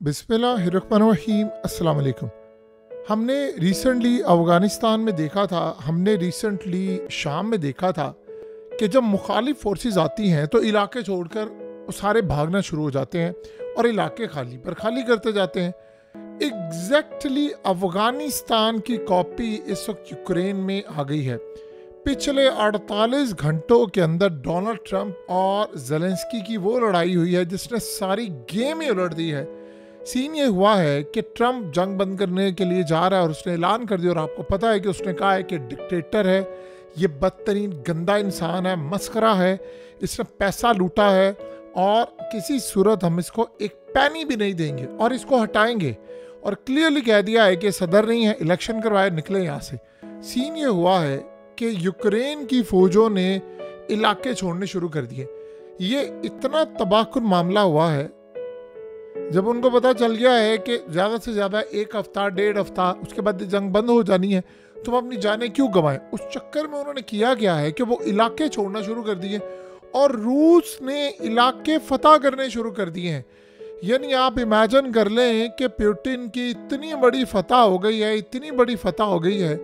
बिस्मिल्लाहिर्रहमानिर्रहीम। अस्सलाम वालेकुम। हमने रिसेंटली अफ़गानिस्तान में देखा था, हमने रिसेंटली शाम में देखा था कि जब मुखालिफ फोर्सेस आती हैं तो इलाके छोड़कर वो सारे भागना शुरू हो जाते हैं और इलाके खाली पर खाली करते जाते हैं। एग्जैक्टली अफ़गानिस्तान की कॉपी इस वक्त यूक्रेन में आ गई है। पिछले 48 घंटों के अंदर डोनाल्ड ट्रंप और ज़ेलेंस्की की वो लड़ाई हुई है जिसने सारी गेम ही उलट दी है। सीन ये हुआ है कि ट्रंप जंग बंद करने के लिए जा रहा है और उसने ऐलान कर दिया, और आपको पता है कि उसने कहा है कि डिक्टेटर है, ये बदतरीन गंदा इंसान है, मस्खरा है, इसने पैसा लूटा है और किसी सूरत हम इसको एक पैनी भी नहीं देंगे और इसको हटाएंगे। और क्लियरली कह दिया है कि सदर नहीं है, इलेक्शन करवाए, निकले यहाँ से। सीन ये हुआ है कि यूक्रेन की फौजों ने इलाके छोड़ने शुरू कर दिए। ये इतना तबाहकुन मामला हुआ है, जब उनको पता चल गया है कि ज़्यादा से ज़्यादा एक हफ्ता 1.5 हफ्ता उसके बाद जंग बंद हो जानी है, तो हम अपनी जानें क्यों गंवाएं। उस चक्कर में उन्होंने किया क्या है कि वो इलाके छोड़ना शुरू कर दिए और रूस ने इलाके फतह करने शुरू कर दिए हैं। यानी आप इमेजिन कर लें कि पुतिन की इतनी बड़ी फतह हो गई है, इतनी बड़ी फतह हो गई है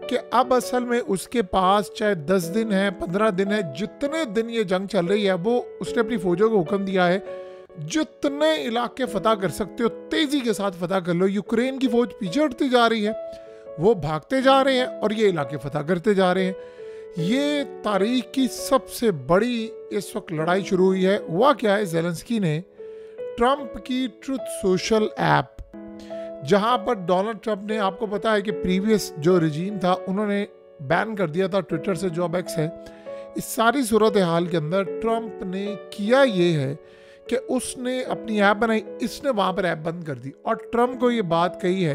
कि अब असल में उसके पास चाहे 10 दिन है, 15 दिन है, जितने दिन ये जंग चल रही है, वो उसने अपनी फौजों को हुक्म दिया है जितने इलाके फतह कर सकते हो तेजी के साथ फतह कर लो। यूक्रेन की फौज पीछे हटती जा रही है, वो भागते जा रहे हैं और ये इलाके फतह करते जा रहे हैं। ये तारीख की सबसे बड़ी इस वक्त लड़ाई शुरू हुई है। हुआ क्या है, ज़ेलेंस्की ने ट्रंप की ट्रुथ सोशल ऐप, जहां पर डोनाल्ड ट्रंप ने, आपको पता है कि प्रीवियस जो रजीम था उन्होंने बैन कर दिया था ट्विटर से, जो अब एक्स है। इस सारी सूरत हाल के अंदर ट्रंप ने किया ये है कि उसने अपनी ऐप बनाई, इसने वहां पर ऐप बंद कर दी और ट्रंप को ये बात कही है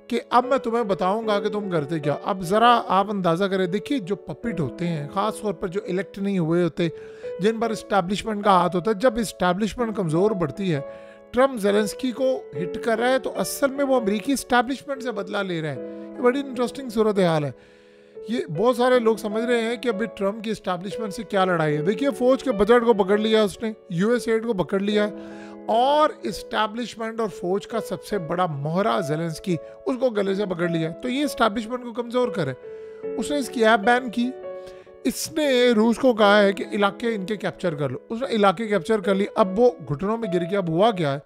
कि अब मैं तुम्हें बताऊंगा कि तुम करते क्या। अब ज़रा आप अंदाज़ा करें, देखिए जो पपिट होते हैं, ख़ास तौर पर जो इलेक्ट नहीं हुए होते, जिन पर इस्टेब्लिशमेंट का हाथ होता है, जब इस्टेब्लिशमेंट कमज़ोर बढ़ती है, ट्रंप ज़ेलेंस्की को हिट कर रहा है तो असल में वो अमेरिकी इस्टेब्लिशमेंट से बदला ले रहा है। ये बड़ी इंटरेस्टिंग सूरत हाल है। ये बहुत सारे लोग समझ रहे हैं कि अभी ट्रंप की इस्टेब्लिशमेंट से क्या लड़ाई है। देखिए फौज के बजट को पकड़ लिया उसने, यूएस एड को पकड़ लिया है और इस्टेब्लिशमेंट और फौज का सबसे बड़ा मोहरा ज़ेलेंस्की, उसको गले से पकड़ लिया है। तो ये इस्टेब्लिशमेंट को कमज़ोर करे। उसने इसकी ऐप बैन की। इसने रूस को कहा है कि इलाके इनके कैप्चर कर लो। उसने इलाके कैप्चर कर ली। अब वो घुटनों में गिर गया। अब हुआ क्या है,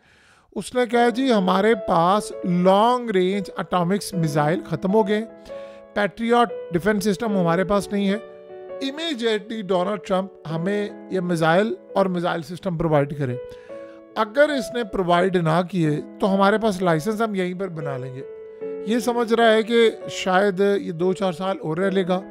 उसने कहा जी हमारे पास लॉन्ग रेंज एटॉमिक्स मिसाइल ख़त्म हो गए, पैट्रियट डिफेंस सिस्टम हमारे पास नहीं है। इमीडिएटली डोनाल्ड ट्रंप हमें ये मिसाइल और मिसाइल सिस्टम प्रोवाइड करे। अगर इसने प्रोवाइड ना किए तो हमारे पास लाइसेंस हम यहीं पर बना लेंगे। ये समझ रहा है कि शायद ये 2-4 साल और रह लेगा।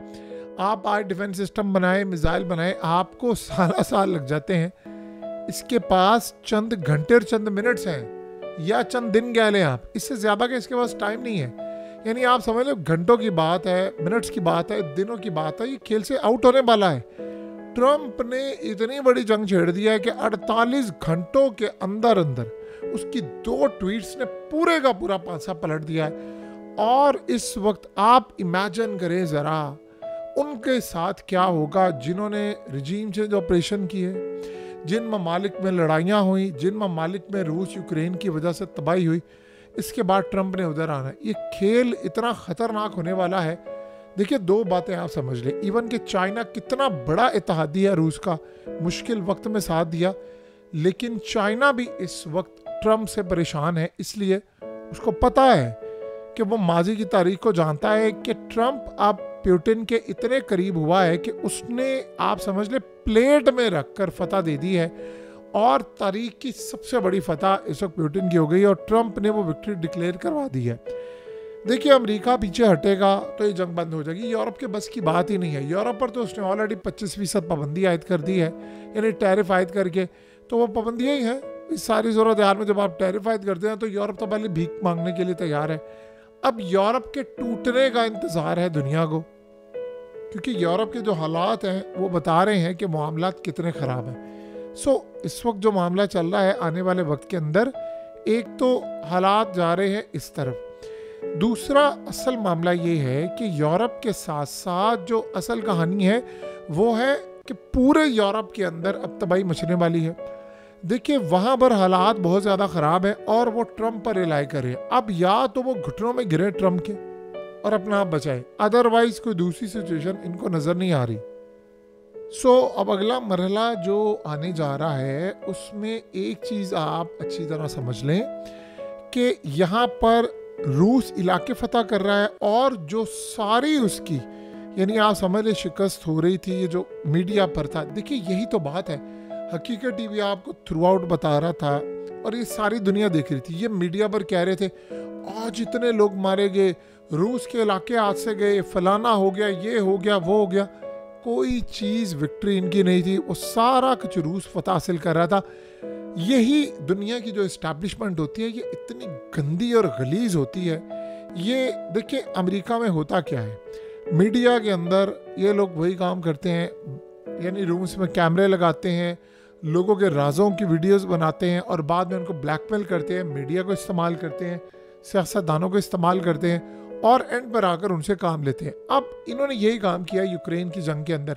आप आज डिफेंस सिस्टम बनाए, मिसाइल बनाए, आपको साल लग जाते हैं। इसके पास चंद घंटे और चंद मिनट्स हैं या चंद दिन कह लें आप, इससे ज़्यादा का इसके पास टाइम नहीं है। यानी आप समझ लो घंटों की बात है, मिनट्स की बात है, दिनों की बात है, ये खेल से आउट होने वाला है। ट्रंप ने इतनी बड़ी जंग छेड़ दिया है कि 48 घंटों के अंदर अंदर उसकी 2 ट्वीट्स ने पूरे का पूरा पासा पलट दिया है। और इस वक्त आप इमेजिन करें ज़रा उनके साथ क्या होगा जिन्होंने रजीम चेंज ऑपरेशन किए, जिन ममालिक में लड़ाइयाँ हुई, जिन ममालिक में रूस यूक्रेन की वजह से तबाही हुई। इसके बाद ट्रंप ने उधर आना है। ये खेल इतना ख़तरनाक होने वाला है। देखिए 2 बातें आप समझ लें, इवन कि चाइना कितना बड़ा इत्तेहादी है रूस का, मुश्किल वक्त में साथ दिया, लेकिन चाइना भी इस वक्त ट्रंप से परेशान है। इसलिए उसको पता है कि वो माजी की तारीख को जानता है कि ट्रंप अब पुतिन के इतने करीब हुआ है कि उसने, आप समझ ले, प्लेट में रखकर फतह दे दी है और तारीख की सबसे बड़ी फतह इस वक्त पुतिन की हो गई और ट्रंप ने वो विक्ट्री डिक्लेयर करवा दी है। देखिए अमेरिका पीछे हटेगा तो ये जंग बंद हो जाएगी। यूरोप के बस की बात ही नहीं है। यूरोप पर तो उसने ऑलरेडी 25% पाबंदी आयद कर दी है, यानी टैरिफ आयद करके, तो वो पाबंदियाँ ही हैं। इस सारी सूरत हाल में जब आप टैरिफ आयद करते हैं तो यूरोप तो पहले भीख मांगने के लिए तैयार है। अब यूरोप के टूटने का इंतज़ार है दुनिया को, क्योंकि यूरोप के जो हालात हैं वो बता रहे हैं कि मामलात कितने ख़राब हैं। इस वक्त जो मामला चल रहा है, आने वाले वक्त के अंदर एक तो हालात जा रहे हैं इस तरफ, दूसरा असल मामला ये है कि यूरोप के साथ साथ जो असल कहानी है वो है कि पूरे यूरोप के अंदर अब तबाही मचने वाली है। देखिए वहां पर हालात बहुत ज्यादा खराब है और वो ट्रम्प पर रिलाई कर रहे हैं। अब या तो वो घुटनों में गिरे ट्रम्प के और अपना आप बचाए, अदरवाइज कोई दूसरी सिचुएशन इनको नजर नहीं आ रही। अब अगला मरहला जो आने जा रहा है उसमें एक चीज आप अच्छी तरह समझ लें कि यहाँ पर रूस इलाके फतह कर रहा है और जो सारी उसकी यानी आप समझ ले शिकस्त हो रही थी, ये जो मीडिया पर था। देखिए यही तो बात है, हकीकत टीवी आपको थ्रू आउट बता रहा था और ये सारी दुनिया देख रही थी। ये मीडिया पर कह रहे थे आज इतने लोग मारे गए, रूस के इलाके हाथ से गए, फलाना हो गया, ये हो गया, वो हो गया। कोई चीज़ विक्ट्री इनकी नहीं थी, वो सारा कुछ रूस फतह हासिल कर रहा था। यही दुनिया की जो इस्टेब्लिशमेंट होती है ये इतनी गंदी और गलीज होती है। ये देखिए अमेरिका में होता क्या है, मीडिया के अंदर ये लोग वही काम करते हैं, यानी रूम्स में कैमरे लगाते हैं, लोगों के राजों की वीडियोस बनाते हैं और बाद में उनको ब्लैकमेल करते हैं, मीडिया को इस्तेमाल करते हैं, सियासतदानों को इस्तेमाल करते हैं और एंड पर आकर उनसे काम लेते हैं। अब इन्होंने यही काम किया यूक्रेन की जंग के अंदर।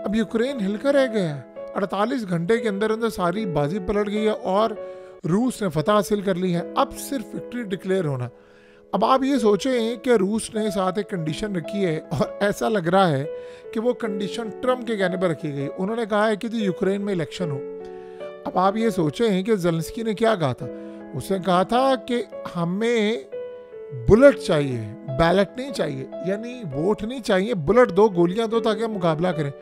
अब यूक्रेन हिलकर रह गया है, 48 घंटे के अंदर अंदर सारी बाजी पलट गई है और रूस ने फतह हासिल कर ली है। अब सिर्फ विक्ट्री डिक्लेयर होना। अब आप ये सोचें कि रूस ने साथ एक कंडीशन रखी है और ऐसा लग रहा है कि वो कंडीशन ट्रम्प के कहने पर रखी गई। उन्होंने कहा है कि जी यूक्रेन में इलेक्शन हो। अब आप ये सोचें कि ज़ेलेंस्की ने क्या कहा था, उसने कहा था कि हमें बुलेट चाहिए, बैलेट नहीं चाहिए, यानी वोट नहीं चाहिए, बुलेट दो, गोलियां दो ताकि हम मुकाबला करें।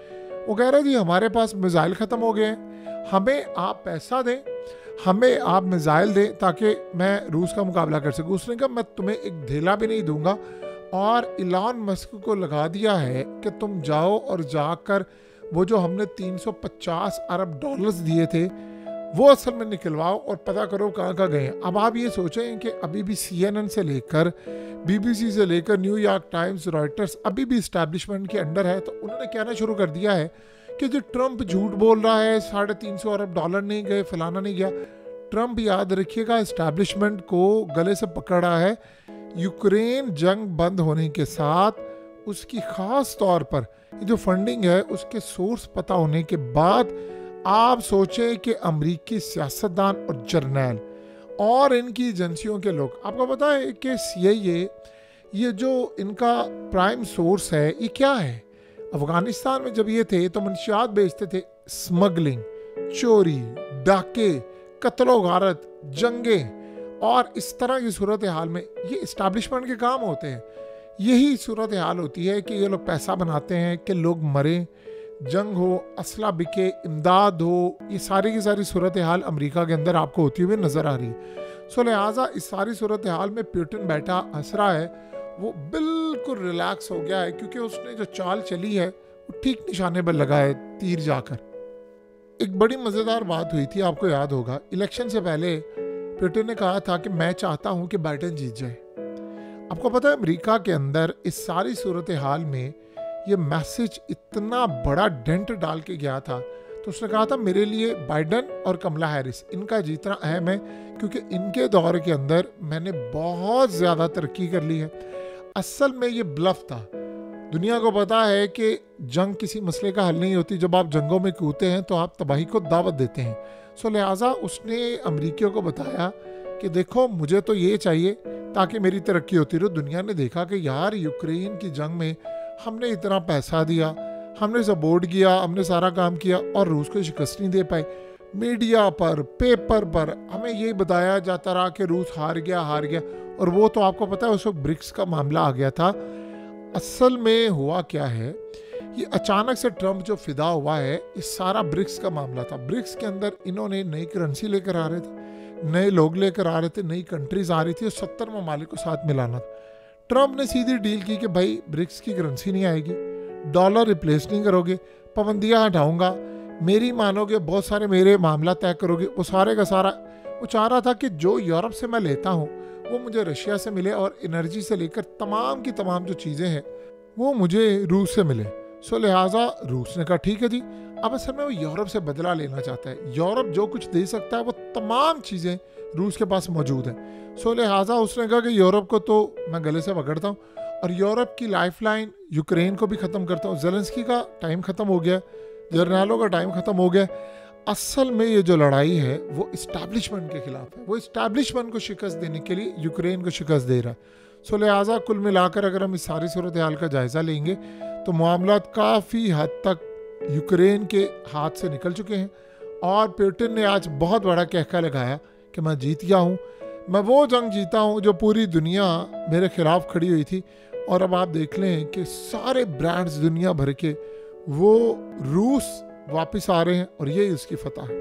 वो कह रहे जी हमारे पास मिसाइल ख़त्म हो गए हैं, हमें आप पैसा दें, हमें आप मिसाइल दें ताकि मैं रूस का मुकाबला कर सकूं। उसने कहा मैं तुम्हें एक धेला भी नहीं दूंगा और इलॉन मस्क को लगा दिया है कि तुम जाओ और जाकर वो जो हमने 350 अरब डॉलर्स दिए थे वो असल में निकलवाओ और पता करो कहाँ कहाँ गए हैं। अब आप ये सोचें कि अभी भी CNN से लेकर BBC से लेकर न्यूयॉर्क टाइम्स, रॉयटर्स अभी भी इस्टेब्लिशमेंट के अंडर है। तो उन्होंने कहना शुरू कर दिया है कि जो ट्रम्प झूठ बोल रहा है, 350 अरब डॉलर नहीं गए, फलाना नहीं गया। ट्रम्प याद रखिएगा इस्टेब्लिशमेंट को गले से पकड़ रहा है। यूक्रेन जंग बंद होने के साथ उसकी खास तौर पर जो फंडिंग है उसके सोर्स पता होने के बाद आप सोचें कि अमरीकी सियासतदान और जर्नैल और इनकी एजेंसियों के लोग, आपको पता है कि CIA ये जो इनका प्राइम सोर्स है ये क्या है। अफगानिस्तान में जब ये थे तो मंशियात बेचते थे, स्मगलिंग, चोरी, डाके, कत्लो गारत, जंगे और इस तरह की सूरत हाल में ये इस्टेब्लिशमेंट के काम होते हैं। यही सूरत हाल होती है कि ये लोग पैसा बनाते हैं कि लोग मरें, जंग हो, असला बिके, इमदाद हो, ये सारी की सारी सूरत हाल अमेरिका के अंदर आपको होती हुई नज़र आ रही है। सो लिहाजा इस सारी सूरत हाल में पुतिन बैठा हंस रहा है, वो बिल्कुल रिलैक्स हो गया है क्योंकि उसने जो चाल चली है वो ठीक निशाने पर लगा है तीर जाकर। एक बड़ी मज़ेदार बात हुई थी, आपको याद होगा, इलेक्शन से पहले पुतिन ने कहा था कि मैं चाहता हूं कि बाइडेन जीत जाए। आपको पता है अमेरिका के अंदर इस सारी सूरत हाल में ये मैसेज इतना बड़ा डेंट डाल के गया था। तो उसने कहा था मेरे लिए बाइडेन और कमला हैरिस इनका जीतना अहम है क्योंकि इनके दौर के अंदर मैंने बहुत ज़्यादा तरक्की कर ली है। असल में ये ब्लफ था। दुनिया को पता है कि जंग किसी मसले का हल नहीं होती, जब आप जंगों में कूदते हैं तो आप तबाही को दावत देते हैं। सो लिहाजा उसने अमरीकियों को बताया कि देखो मुझे तो ये चाहिए ताकि मेरी तरक्की होती रहे। दुनिया ने देखा कि यार यूक्रेन की जंग में हमने इतना पैसा दिया, हमने सपोर्ट किया, हमने सारा काम किया और रूस को शिकस्त नहीं दे पाए। मीडिया पर, पेपर पर हमें ये बताया जाता रहा कि रूस हार गया और वो तो आपको पता है उस वक्त ब्रिक्स का मामला आ गया था। असल में हुआ क्या है, ये अचानक से ट्रम्प जो फिदा हुआ है इस सारा ब्रिक्स का मामला था। ब्रिक्स के अंदर इन्होंने नई करेंसी लेकर आ रहे थे, नए लोग लेकर आ रहे थे, नई कंट्रीज आ रही थी और 70 ममालिक को साथ मिलाना था। ट्रम्प ने सीधी डील की कि भाई ब्रिक्स की करेंसी नहीं आएगी, डॉलर रिप्लेस नहीं करोगे, पाबंदियाँ हटाऊंगा, मेरी मानोगे, बहुत सारे मेरे मामला तय करोगे। वो सारे का सारा वो चाह रहा था कि जो यूरोप से मैं लेता हूँ वो मुझे रशिया से मिले और एनर्जी से लेकर तमाम की तमाम जो चीज़ें हैं वो मुझे रूस से मिले। सो लिहाजा रूस ने कहा ठीक है जी। अब असल में वो यूरोप से बदला लेना चाहता है। यूरोप जो कुछ दे सकता है वो तमाम चीज़ें रूस के पास मौजूद हैं। सो लिहाजा उसने कहा कि यूरोप को तो मैं गले से पकड़ता हूँ और यूरोप की लाइफलाइन यूक्रेन को भी ख़त्म करता हूँ। ज़ेलेंस्की का टाइम ख़त्म हो गया, जर्नैलों का टाइम ख़त्म हो गया। असल में ये जो लड़ाई है वो इस्टेब्लिशमेंट के खिलाफ है। वो इस्टेब्लिशमेंट को शिकस्त देने के लिए यूक्रेन को शिकस्त दे रहा है। सो लिहाजा कुल मिलाकर अगर हम इस सारी सूरत हाल का जायज़ा लेंगे तो मामला काफ़ी हद तक यूक्रेन के हाथ से निकल चुके हैं और पुतिन ने आज बहुत बड़ा कहका लगाया कि मैं जीत गया हूँ, मैं वो जंग जीता हूँ जो पूरी दुनिया मेरे खिलाफ खड़ी हुई थी। और अब आप देख लें कि सारे ब्रांड्स दुनिया भर के वो रूस वापस आ रहे हैं और यही उसकी फतह है।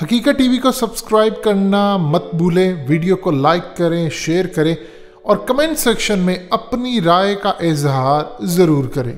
हकीकत टीवी को सब्सक्राइब करना मत भूलें, वीडियो को लाइक करें, शेयर करें और कमेंट सेक्शन में अपनी राय का इजहार ज़रूर करें।